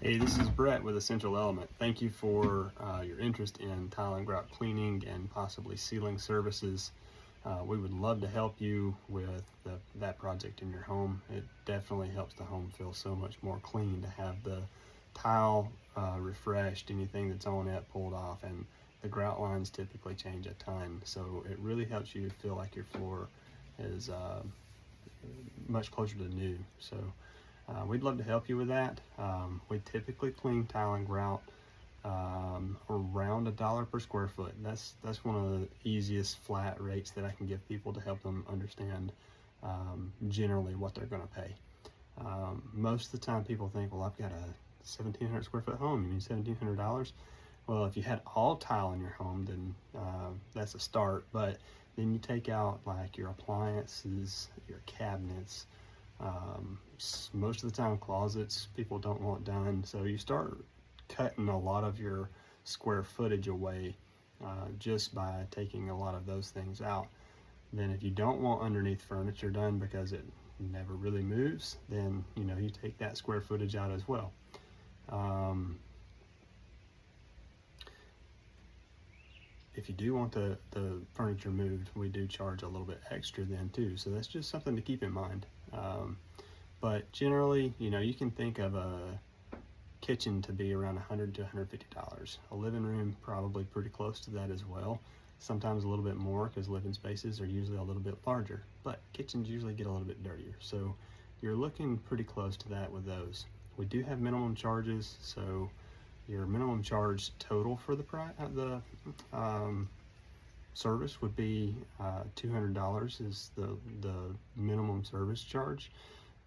Hey, this is Brett with Essential Element. Thank you for your interest in tile and grout cleaning and possibly sealing services. We would love to help you with that project in your home. It definitely helps the home feel so much more clean to have the tile refreshed, anything that's on it pulled off, and the grout lines typically change a ton. So it really helps you feel like your floor is much closer to new. So we'd love to help you with that. We typically clean tile and grout around $1 per square foot. That's one of the easiest flat rates that I can give people to help them understand generally what they're going to pay. Most of the time people think, well, I've got a 1,700 square foot home, you mean $1,700? Well, if you had all tile in your home, then that's a start, but then you take out like your appliances, your cabinets, most of the time closets people don't want done, so you start cutting a lot of your square footage away just by taking a lot of those things out. Then if you don't want underneath furniture done because it never really moves, then you take that square footage out as well. If you do want the furniture moved, we do charge a little bit extra then too, so that's just something to keep in mind. But generally, you can think of a kitchen to be around $100 to $150. A living room probably pretty close to that as well. Sometimes a little bit more because living spaces are usually a little bit larger, but kitchens usually get a little bit dirtier. So you're looking pretty close to that with those. We do have minimum charges, so your minimum charge total for the service would be $200 is the minimum service charge.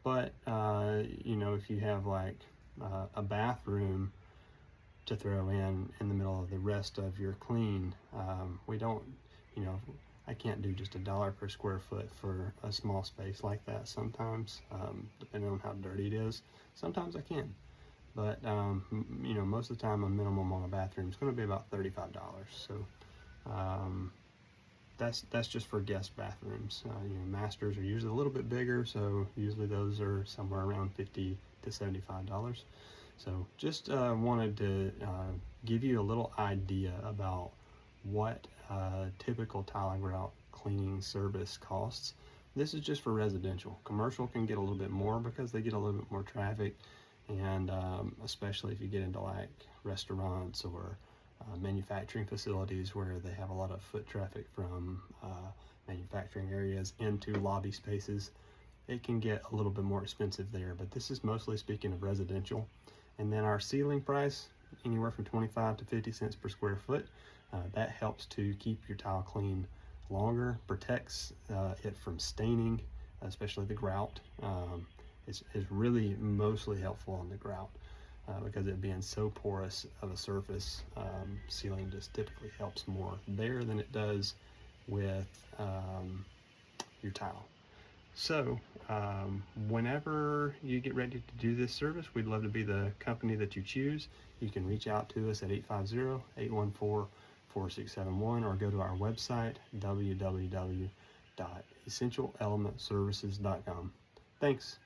But if you have like a bathroom to throw in the middle of the rest of your clean, we don't, I can't do just $1 per square foot for a small space like that sometimes, depending on how dirty it is. Sometimes I can, but most of the time a minimum on a bathroom is going to be about $35. So that's just for guest bathrooms. Masters are usually a little bit bigger, so usually those are somewhere around $50 to $75. So just wanted to give you a little idea about what typical tile and grout cleaning service costs. This is just for residential. Commercial can get a little bit more because they get a little bit more traffic, and especially if you get into like restaurants or manufacturing facilities where they have a lot of foot traffic from manufacturing areas into lobby spaces, it can get a little bit more expensive there. But this is mostly speaking of residential. And then our ceiling price, anywhere from 25 to 50 cents per square foot. That helps to keep your tile clean longer, protects it from staining, especially the grout. Is really mostly helpful on the grout. Because it being so porous of a surface, sealing just typically helps more there than it does with your tile. So whenever you get ready to do this service, we'd love to be the company that you choose. You can reach out to us at 850-814-4671 or go to our website, www.essentialelementservices.com. Thanks.